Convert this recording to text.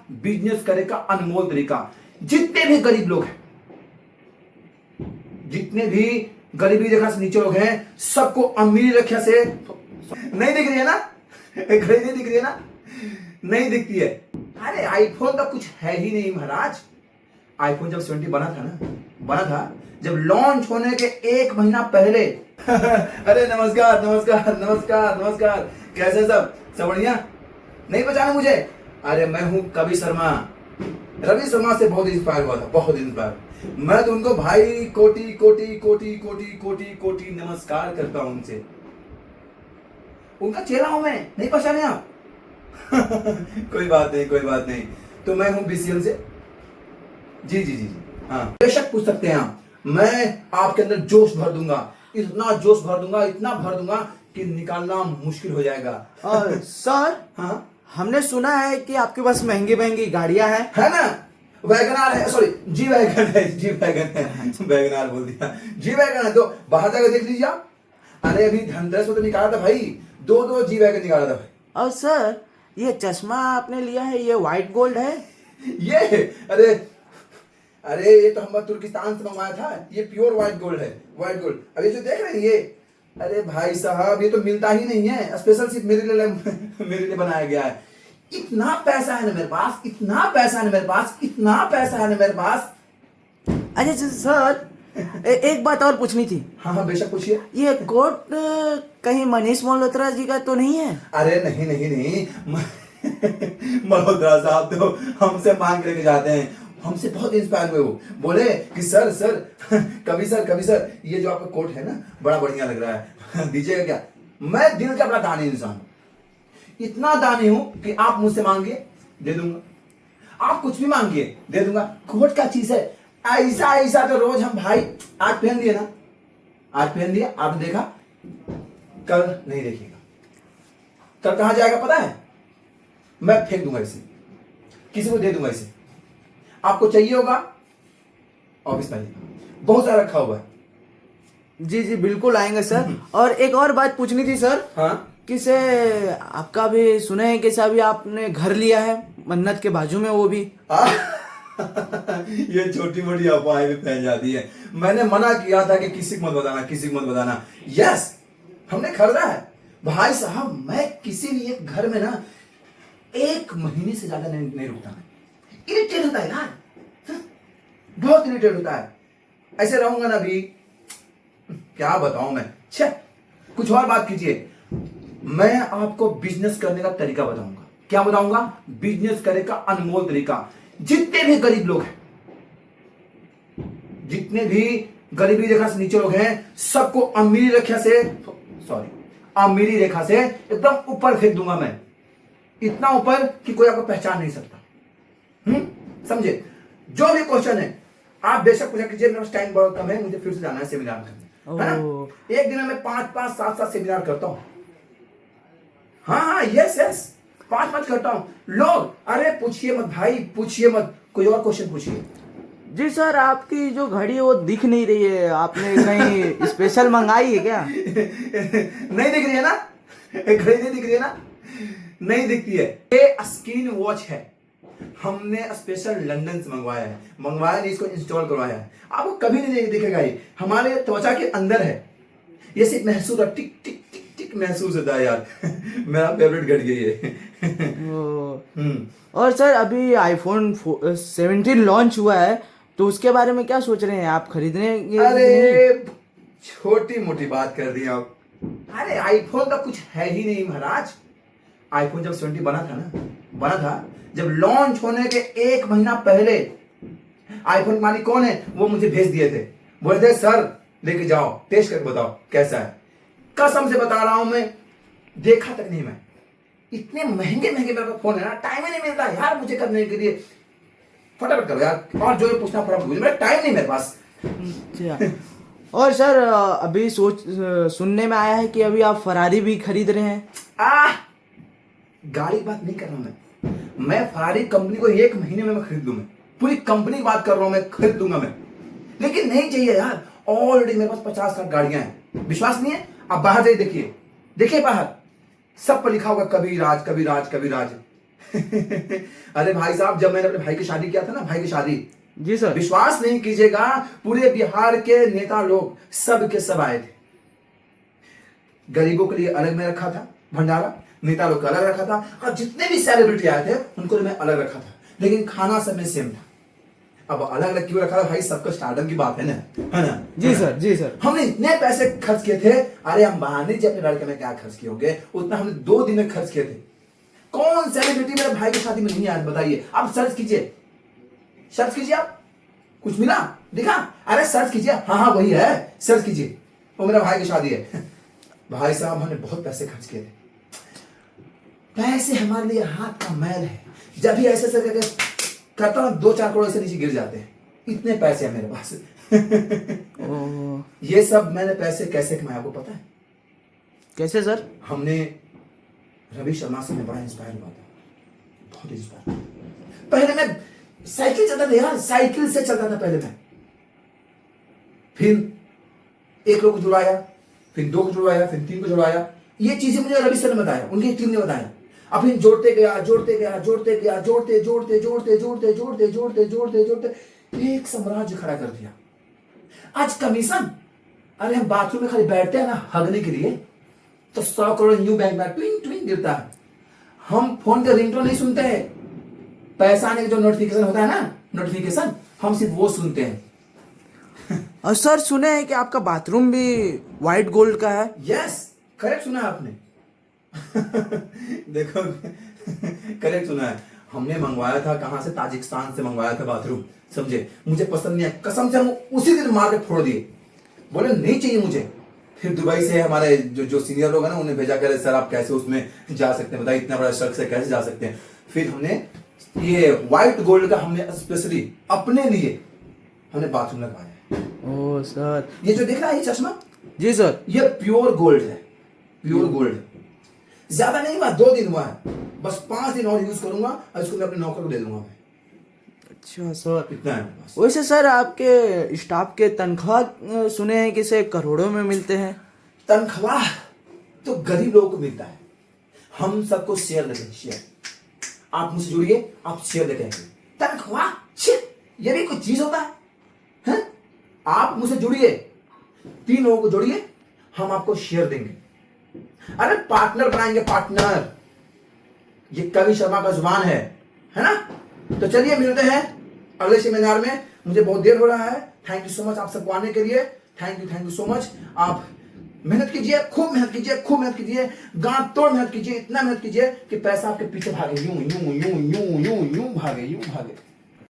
Business करे का अनमोल तरीका। जितने भी गरीब लोग हैं, जितने भी गरीबी रेखा से नीचे लोग हैं, सबको अमीरी रेखा से नहीं दिख रही है ना? घड़ी नहीं दिख रही है ना? नहीं दिखती है। अरे आईफोन का कुछ है ही नहीं महाराज। आईफोन जब 70 बना था जब लॉन्च होने के 1 महीना पहले अरे नमस्कार नमस्कार नमस्कार नमस्कार, कैसे सब बढ़िया? नहीं पहचाना मुझे? अरे मैं हूं कवि शर्मा। रवि शर्मा से बहुत इंस्पायर हुआ था, बहुत इंस्पायर। मैं तो उनको भाई कोटि कोटि कोटि कोटि कोटि कोटि नमस्कार करता हूं उनसे। उनका चेहरा हूं मैं, नहीं पहचाने आप? कोई बात नहीं। तो मैं हूं बीसीएल से। जी। हाँ, बेशक पूछ सकते हैं आप। मैं आपके अंदर जोश भर दूंगा, इतना जोश भर दूंगा, इतना भर दूंगा कि निकालना मुश्किल हो जाएगा। सर, हाँ, हमने सुना है कि आपके पास महंगी महंगी गाड़ियां हैं। है ना? वैगनार है, सॉरी जी वैगन है, वैगनार बोल दिया। जी वैगन है, तो बाहर जाकर देख लीजिए आप। अरे अभी धनतेरस में तो निकाला था भाई, 2 जी वैगन निकाला था भाई। और सर, ये चश्मा आपने लिया है, ये व्हाइट गोल्ड है? ये अरे ये तो हम तुर्किस्तान से मंगवाया था। ये प्योर व्हाइट गोल्ड है, व्हाइट गोल्ड। अभी जो देख रहे हैं ये, अरे भाई साहब ये तो मिलता ही नहीं है, स्पेशल सिर्फ मेरे लिए बनाया गया है। इतना पैसा है ना मेरे पास, इतना पैसा है ना मेरे पास, इतना पैसा है ना मेरे पास। अच्छा सर, एक बात और पूछनी थी। हाँ बेशक पूछिए। ये कोट कहीं मनीष मल्होत्रा जी का तो नहीं है? अरे नहीं मल्होत्रा साहब तो हमसे मांग करके जाते हैं, हमसे बहुत इंस्पायर हुए। वो बोले कि सर कवि सर ये जो आपका कोट है ना बड़ा बढ़िया लग रहा है, दीजिएगा क्या? मैं दिल का बड़ा दानी इंसान हूं, इतना दानी हूं कि आप मुझसे मांगिए दे दूंगा, आप कुछ भी मांगिए दे दूंगा। कोट का चीज है, ऐसा तो रोज हम भाई, आज पहन दिए ना, आज पहन दिया, आपने देखा, कल नहीं देखिएगा। कल कहां जाएगा पता है? मैं फेंक दूंगा इसे, किसी को दे दूंगा इसे। आपको चाहिए होगा ऑफिस में, बहुत सारा रखा हुआ है। जी बिल्कुल आएंगे सर। और एक और बात पूछनी थी सर। हाँ, किसे आपका भी सुने हैं कि अभी आपने घर लिया है मन्नत के बाजू में, वो भी ये छोटी मोटी अफवाहें भी फैल जाती है। मैंने मना किया था कि किसी को मत बताना। यस, हमने खरीदा है भाई साहब। मैं किसी भी एक घर में ना 1 महीने से ज्यादा नहीं रुकता। इरिटेट होता है यार, बहुत इरिटेट होता है। ऐसे रहूंगा ना भी, क्या बताऊं मैं। कुछ और बात कीजिए। मैं आपको बिजनेस करने का तरीका बताऊंगा। क्या बताऊंगा? बिजनेस करने का अनमोल तरीका। जितने भी गरीब लोग हैं, जितने भी गरीबी रेखा से नीचे लोग हैं, सबको अमीरी रेखा से एकदम ऊपर फेंक दूंगा मैं। इतना ऊपर कि कोई आपको पहचान नहीं सकता। समझे? जो भी क्वेश्चन है आप बेशक पूछा कीजिए। मेरा टाइम बहुत कम है, मुझे फिर से जाना है सेमिनार करने, है ना? एक दिन में 5-5 7-7 सेमिनार करता हूं। हाँ यस 5-5 करता हूं। लोग अरे पूछिए मत भाई, पूछिए मत, कोई और क्वेश्चन पूछिए। जी सर, आपकी जो घड़ी है वो दिख नहीं रही है, आपने कहीं स्पेशल मंगाई है क्या? नहीं दिख रही है ना? घड़ी नहीं दिख रही है ना? नहीं दिखती है। ये स्क्रीन वॉच है, हमने स्पेशल लंदन से मंगवाया नहीं, इसको इंस्टॉल करवाया है। आपको कभी नहीं दिखेगा, ये हमारे त्वचा के अंदर है। ये सिर्फ महसूस है, टिक टिक टिक टिक महसूस होता है यार। मेरा फेवरेट घड़ी है ये। और सर, अभी आईफोन 17 लॉन्च हुआ है, तो उसके बारे में क्या सोच रहे हैं आप? खरीदने? अरे छोटी मोटी बात कर दी आप। अरे आईफोन का कुछ है ही नहीं महाराज। आईफोन जब 70 बना था जब लॉन्च होने के 1 महीना पहले, आईफोन मालिक कौन है वो मुझे भेज दिए थे। बोले थे सर लेके जाओ, टेस्ट करके बताओ कैसा है। कसम से बता रहा हूं मैं, देखा तक नहीं मैं। इतने महंगे मेरे पास फोन है ना, टाइम ही नहीं मिलता यार मुझे करने के लिए। फटाफट करो यार, और जो पूछना फटाफट पूछो, मेरा टाइम नहीं मेरे पास। और सर, अभी सुनने में आया है कि अभी आप फरारी भी खरीद रहे हैं। गाड़ी की बात नहीं कर रहा मैं फरारी कंपनी को 1 महीने में मैं खरीद लूंगा। पूरी कंपनी की बात कर रहा हूं मैं, खरीद लूंगा मैं। लेकिन नहीं चाहिए यार, ऑलरेडी मेरे पास 50-60 गाड़ियां हैं। विश्वास नहीं है? आप बाहर जाइए, देखिए बाहर सब पर लिखा होगा कबीराज। अरे भाई साहब, जब मैंने अपने भाई की शादी किया था ना, भाई की शादी, जी सर। विश्वास नहीं कीजिएगा, पूरे बिहार के नेता लोग सब के सब आए थे। गरीबों के लिए अलग में रखा था भंडारा, नेता लोग का अलग रखा था, और जितने भी सेलिब्रिटी आए थे उनको मैं अलग रखा था, लेकिन खाना सब में सेम था। अब अलग अलग क्यों रखा था भाई, सबका स्टार्टअप की बात है ना। जी सर, जी सर। हमने इतने पैसे खर्च किए थे, अरे अंबानी जी अपने लड़के में क्या खर्च किए होंगे, उतना हमने 2 दिन में खर्च किए थे। कौन सेलिब्रिटी मेरे भाई की शादी में नहीं आया, बताइए आप। सर्च कीजिए, सर्च कीजिए, आप कुछ मिला, दिखा? अरे सर्च कीजिए, हाँ वही है, सर्च कीजिए, वो मेरा भाई की शादी है। भाई साहब, हमने बहुत पैसे खर्च किए थे। पैसे हमारे लिए हाथ का मैल है, जब भी ऐसे करके करता हूं 2-4 करोड़ से नीचे गिर जाते हैं, इतने पैसे हैं मेरे पास। ये सब मैंने पैसे कैसे कमाए आपको पता है? कैसे सर? हमने रवि शर्मा से मैं बड़ा इंस्पायर हुआ था, बहुत इंस्पायर। पहले मैं साइकिल चलता था यार, साइकिल से चलता था पहले मैं, फिर 1 लोग को जुड़वाया, फिर 2 को जुड़वाया, फिर 3 को जुड़वाया। ये चीजें मुझे रवि सर ने बताया, उनकी टीम ने बताया। अब फिर जोड़ते गया, जोड़ते एक साम्राज्य खड़ा कर दिया। आज कमीशन, अरे हम बाथरूम में खाली बैठते हैं ना हगने के लिए, तो 100 करोड़ न्यू बैंक में ट्विंग ट्विंग गिरता है। हम फोन का रिंगटोन नहीं सुनते हैं, पैसा आने का जो नोटिफिकेशन होता है ना, नोटिफिकेशन, हम सिर्फ वो सुनते हैं। और सर सुने हैं कि आपका बाथरूम भी व्हाइट गोल्ड का है। यस, करेक्ट सुना आपने। देखो, करेक्ट सुना है। हमने मंगवाया था, कहां से? ताजिकिस्तान से मंगवाया था बाथरूम, समझे? मुझे पसंद नहीं है, कसम से हम उसी दिन मार के फोड़ दिए, बोले नहीं चाहिए मुझे। फिर दुबई से हमारे जो सीनियर लोग हैं ना, उन्हें भेजा कर, सर आप कैसे उसमें जा सकते हैं, बताइए इतना बड़ा शख्स से कैसे जा सकते हैं। फिर हमने ये व्हाइट गोल्ड का हमने स्पेशली अपने लिए हमने बाथरूम लगवाया। ओह सर, ये जो दिख रहा है ये चश्मा, जी सर, ये प्योर गोल्ड है, प्योर गोल्ड। ज्यादा नहीं हुआ, 2 दिन हुआ है, बस 5 दिन और यूज करूंगा और इसको मैं अपने नौकर को दे दूंगा। अच्छा सर, इतना है बस। वैसे सर आपके स्टाफ के तनख्वाह सुने हैं कि से करोड़ों में मिलते हैं। तनख्वाह तो गरीब लोगों को मिलता है, हम सबको शेयर देते हैं, शेयर। आप मुझसे जुड़िए, आप शेयर देते हैं। तनख्वाह, ये भी कुछ चीज होता है? आप मुझसे जुड़िए, 3 लोगों को जोड़िए, हम आपको शेयर देंगे। अरे पार्टनर बनाएंगे, पार्टनर। ये कवि शर्मा का जुबान है ना? तो चलिए मिलते हैं अगले सेमिनार में। मुझे बहुत देर हो रहा है। थैंक यू सो मच आप सबको आने के लिए। Thank you so much. आप मेहनत कीजिए, खूब मेहनत कीजिए, खूब मेहनत कीजिए, गांठ तोड़ मेहनत कीजिए, इतना मेहनत कीजिए कि पैसा आपके पीछे भागे, यूं यूं यूं यूं यूं यूं भागे, यूं भागे।